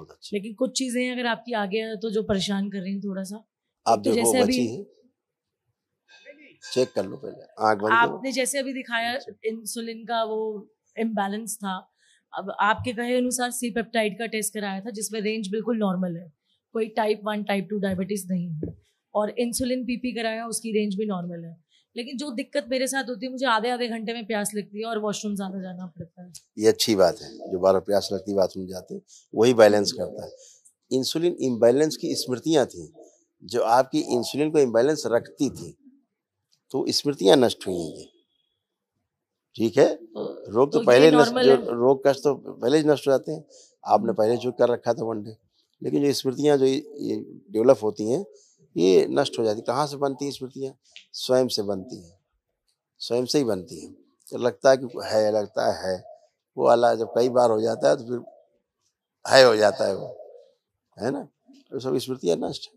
बहुत अच्छी। लेकिन कुछ चीजें अगर आपकी आगे है तो जो परेशान कर रही हैं थोड़ा सा, आप तो देखो जैसे अभी बची है, चेक कर लो पहले, आंख बंद करो। आपने जैसे अभी दिखाया इंसुलिन का वो इम्बैलेंस था, अब आपके कहे अनुसार सी पेप्टाइड का टेस्ट कराया था जिसमें रेंज बिल्कुल नॉर्मल है, कोई टाइप 1 टाइप 2 डायबिटीज नहीं है, और इंसुलिन पीपी कराया उसकी रेंज भी नॉर्मल है। लेकिन जो दिक्कत मेरे साथ होती है, मुझे आधे आधे घंटे में प्यास लगती है और वॉशरूम ज्यादा जाना पड़ता है। ये अच्छी बात है, जो बार प्यास लगती बाथरूम जाते वही बैलेंस करता है। इंसुलिन इम्बैलेंस की स्मृतियां थी, जो आपकी इंसुलिन को इम्बैलेंस रखती थी, तो स्मृतियां नष्ट हुई हैं। ठीक है, रोग तो पहले नष्ट, जो रोग कष्ट तो पहले ही नष्ट हो जाते हैं। आपने पहले जो कर रखा था वनडे, लेकिन जो स्मृतियां जो ये डेवलप होती हैं, ये नष्ट हो जाती। कहाँ से बनती हैं स्मृतियां? स्वयं से बनती हैं, स्वयं से ही बनती हैं। तो लगता है कि है, लगता है वो वाला जब कई बार हो जाता है तो फिर है हो जाता है वो, है ना, तो सब स्मृतियां नष्ट।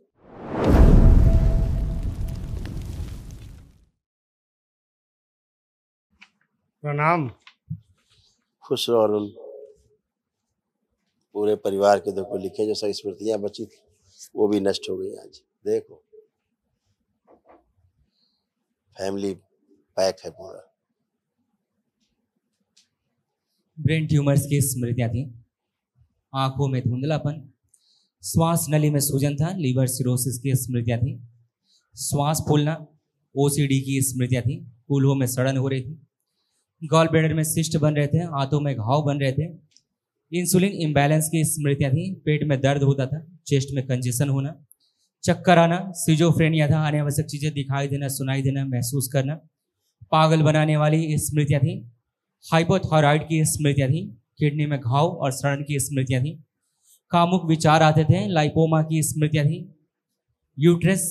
प्रणाम। खुश रहो अरुण। पूरे परिवार के देखो लिखे जो सब स्मृतियां बची थी वो भी नष्ट हो गई। आज देखो फैमिली पैक है पूरा। ब्रेन ट्यूमर्स की स्मृतियां थी, आंखों में धुंधलापन, श्वास नली में सूजन था, लीवर सिरोसिस की स्मृतियां थी, श्वास फूलना, ओसीडी की स्मृतियां थी, कूल्हों में सड़न हो रही थी, गॉल ब्लैडर में सिस्ट बन रहे थे, हाथों में घाव बन रहे थे, इंसुलिन इम्बैलेंस की स्मृतियां थी, पेट में दर्द होता था, चेस्ट में कंजेशन होना, चक्कर आना, सिजोफ्रेनिया था, अनावश्यक चीजें दिखाई देना, सुनाई देना, महसूस करना, पागल बनाने वाली स्मृतियां थी, हाइपोथायराइड की स्मृतियां थी, किडनी में घाव और सड़न की स्मृतियां थी, कामुक विचार आते थे, लाइपोमा की स्मृतियां थी, यूट्रस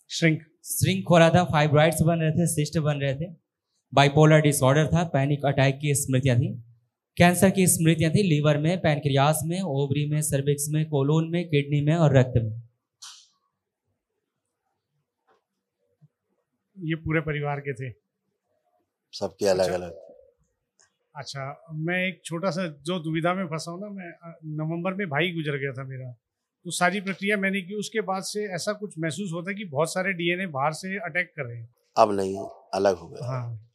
श्रिंक हो रहा था, फाइब्राइड्स बन रहे थे, सिस्ट बन रहे थे, बाइपोलर डिसऑर्डर था, पैनिक अटैक की स्मृतियां थी, कैंसर की स्मृतियां थी, लीवर में, पैनक्रियास में, ओवरी में, सर्विक्स में, कोलोन में, किडनी में और रक्त में। ये पूरे परिवार के थे, सबके अलग अलग। अच्छा, मैं एक छोटा सा जो दुविधा में फंसा हूँ ना, मैं नवंबर में भाई गुजर गया था मेरा, तो सारी प्रक्रिया मैंने की, उसके बाद से ऐसा कुछ महसूस होता है कि बहुत सारे डीएनए बाहर से अटैक कर रहे हैं। अब नहीं, अलग हो गया। हाँ,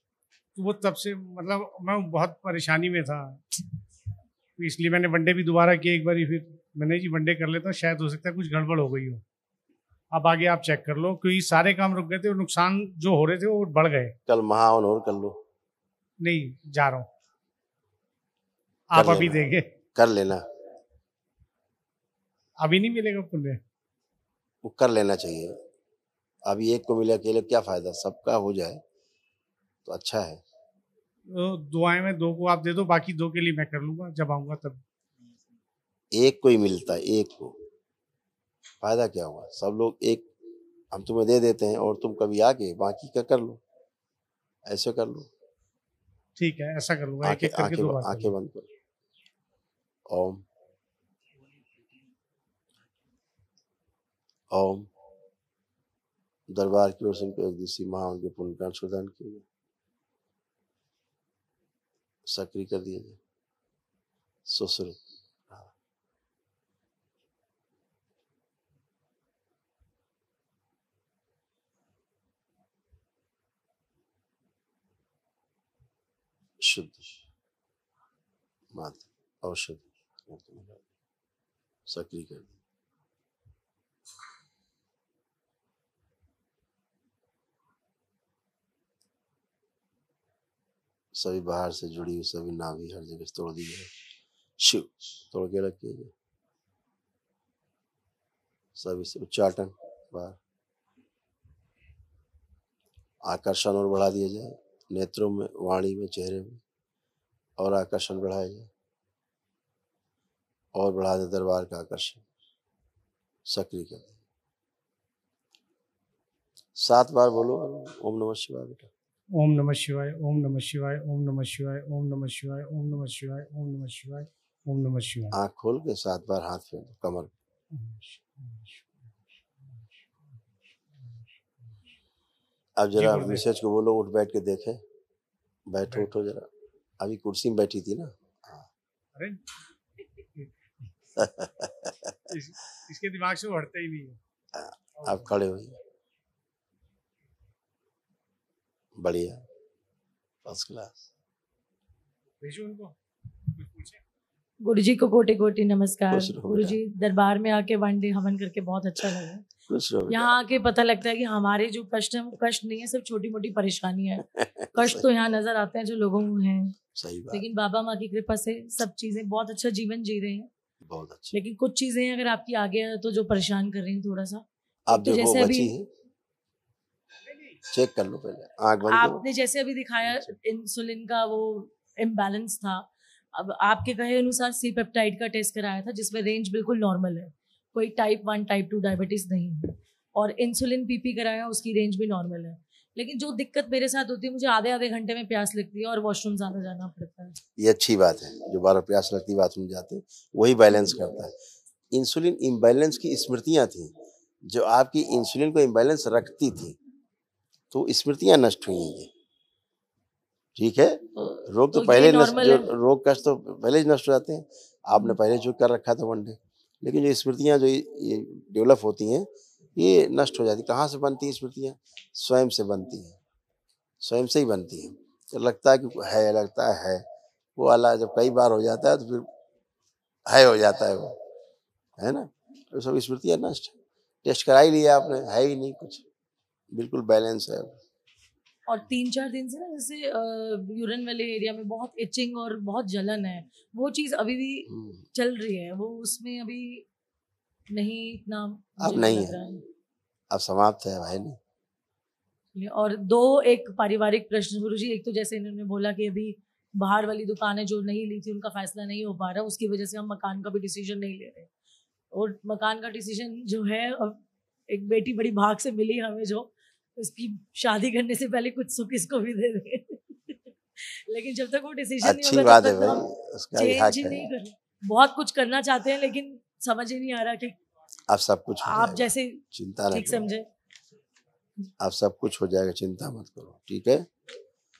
तो वो तब से मतलब मैं बहुत परेशानी में था, तो इसलिए मैंने वनडे भी दोबारा किया एक बार, फिर मैंने जी वनडे कर लेता हूँ, शायद हो सकता है कुछ गड़बड़ हो गई हो। अब आगे आप चेक कर लो, क्योंकि सारे काम रुक गए थे और नुकसान जो हो रहे थे वो बढ़ गए। कल महावन और कर लो। नहीं जा रहा हूँ, आप अभी देंगे? कर लेना, अभी नहीं मिलेगा पुण्य, वो कर लेना चाहिए। अभी एक को मिले, अकेले क्या फायदा, सबका हो जाए तो अच्छा है। तो दुआएं में 2 को आप दे दो, बाकी 2 के लिए मैं कर लूंगा जब आऊंगा तब। एक को ही मिलता है, एक को फायदा क्या हुआ? सब लोग एक हम तुम्हें दे देते हैं और तुम कभी आके बाकी का कर लो, ऐसे कर लो। ठीक है, ऐसा कर लूंगा, एक एक करके 2 बार। आंखें बंद करो। ओम ओम। दरबार की ओर से एक दिशी महा उनके पुण्य का अनुशोधन किए जाए, सक्रिय कर दिया जाए, सुश्रुत। शुद्ध मात्र औषध सक्रिय कर दी। सभी बाहर से जुड़ी हुई सभी नाभि हर जगह तोड़ दी जाए, शिव तोड़ के रखिए जाए। सभी से उच्चाटन बाहर, आकर्षण और बढ़ा दिया जाए, नेत्रों में, वाणी में, चेहरे में और आकर्षण बढ़ाया जाए, और बढ़ा दे दरबार का आकर्षण, सक्रिय कर दे। 7 बार बोलो ओम नमः शिवाय बेटा। ओम नमः शिवाय, ओम नमः शिवाय, ओम नमः शिवाय, ओम नमः शिवाय, ओम नमः शिवाय, ओम नमः शिवाय, ओम नमः शिवाय। आँख खोल के 7 बार हाथ फेर दो कमर। अब जरा मिसेज को बोलो उठ बैठ के देखे, बैठो, उठो जरा। अभी कुर्सी में बैठी थी ना। अरे इसके दिमाग से वो हटता ही नहीं है। आप खड़े होइए। बढ़िया, फर्स्ट क्लास। भेजो उनको, कुछ पूछे। गुरु जी को कोटि कोटि नमस्कार। खुश रहो गुरु बेटा। जी दरबार में आके वन डे हवन करके बहुत अच्छा लगा। खुश रहो बेटा। यहाँ आके पता लगता है कि हमारे जो कष्ट है वो कष्ट नहीं है, सिर्फ छोटी मोटी परेशानियां है। कष्ट तो यहाँ नजर आते हैं जो लोगों को हैं, सही बात, लेकिन बाबा माँ की कृपा से सब चीजें बहुत अच्छा जीवन जी रहे हैं। बहुत अच्छा। लेकिन कुछ चीजें अगर आपकी आगे है तो जो परेशान कर रही हैं थोड़ा सा। आप तो देखो जैसे अभी बची है, चेक कर लो पहले, आंख बंद करो। आपने जैसे अभी दिखाया इंसुलिन का वो इम्बैलेंस था। अब आपके कहे अनुसार सी पेप्टाइड का टेस्ट कराया था जिसमें रेंज बिल्कुल नॉर्मल है, कोई टाइप 1 टाइप 2 डायबिटीज नहीं है। और इंसुलिन पीपी कराया, उसकी रेंज भी नॉर्मल है। लेकिन जो दिक्कत मेरे साथ होती है, मुझे आधे आधे घंटे में प्यास लगती है और वॉशरूम ज्यादा जाना पड़ता है। ये अच्छी बात है, जो बार प्यास लगती बाथरूम जाते वही बैलेंस करता है। इंसुलिन इम्बैलेंस की स्मृतियां थी, जो आपकी इंसुलिन को इम्बैलेंस रखती थी, तो स्मृतियां नष्ट हुई हैं। ठीक है, रोग तो ये पहले normal जो है। रोग कष्ट तो पहले ही नष्ट हो जाते हैं। आपने पहले जो कर रखा था वन डे, लेकिन जो स्मृतियां जो ये डेवलप होती हैं, ये नष्ट हो जाती। कहाँ से बनती हैं स्मृतियां? स्वयं से बनती हैं, स्वयं से ही बनती हैं। तो लगता है कि है, लगता है वो वाला जब कई बार हो जाता है तो फिर है हो जाता है वो, है ना। तो सब स्मृतियां नष्ट। टेस्ट करा ही लिया आपने, है ही नहीं कुछ, बिल्कुल बैलेंस है। और 3-4 दिन से ना जैसे यूरिन वाले एरिया में बहुत इचिंग और बहुत जलन है, वो चीज अभी भी चल रही है। वो उसमें अभी नहीं इतना अब मुझे नहीं लग है, रहा है। अब समाप्त है, है नहीं। और दो एक पारिवारिक प्रश्न गुरु जी। एक तो जैसे इन्होंने बोला कि अभी बाहर वाली दुकानें जो नहीं ली थी उनका फैसला नहीं हो पा रहा, उसकी वजह से हम मकान का भी डिसीजन नहीं ले रहे। और मकान का डिसीजन जो है, अब एक बेटी बड़ी भाग से मिली हमें, जो उसकी शादी करने से पहले कुछ सुख इसको भी दे दे। लेकिन जब तक वो डिसीजन नहीं अच्छी होगा बात तब है तक भाई, हम उसका भी चेंज हक ही है। नहीं कर। बहुत कुछ करना चाहते हैं लेकिन समझ ही नहीं आ रहा कि अब सब कुछ हो आप जाएगा, जैसे चिंता न ठीक करो। समझे। अब सब कुछ हो जाएगा, चिंता मत करो, ठीक है।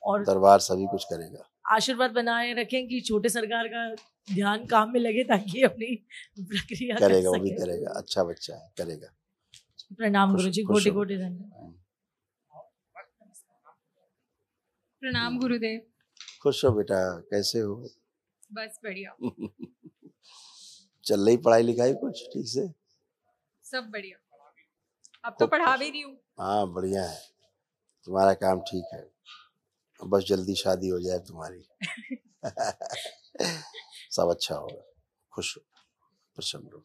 और दरबार सभी कुछ करेगा। आशीर्वाद बनाए रखें कि छोटे सरकार का ध्यान काम में लगे ताकि अपनी प्रक्रिया कर करेगा, वो भी सके। करेगा, अच्छा बच्चा है, करेगा। प्रणाम खुश- गुरु जी, खुश कोटि हो। कोटि धन्यवाद। प्रणाम गुरुदेव। खुश हो बेटा, कैसे हो? बस बढ़िया, चल रही पढ़ाई लिखाई कुछ ठीक से? सब बढ़िया। अब तो खूब पढ़ा खुश। भी रही हूँ। हाँ बढ़िया है, तुम्हारा काम ठीक है, बस जल्दी शादी हो जाए तुम्हारी। सब अच्छा होगा, खुश हो, प्रसन्न रहो।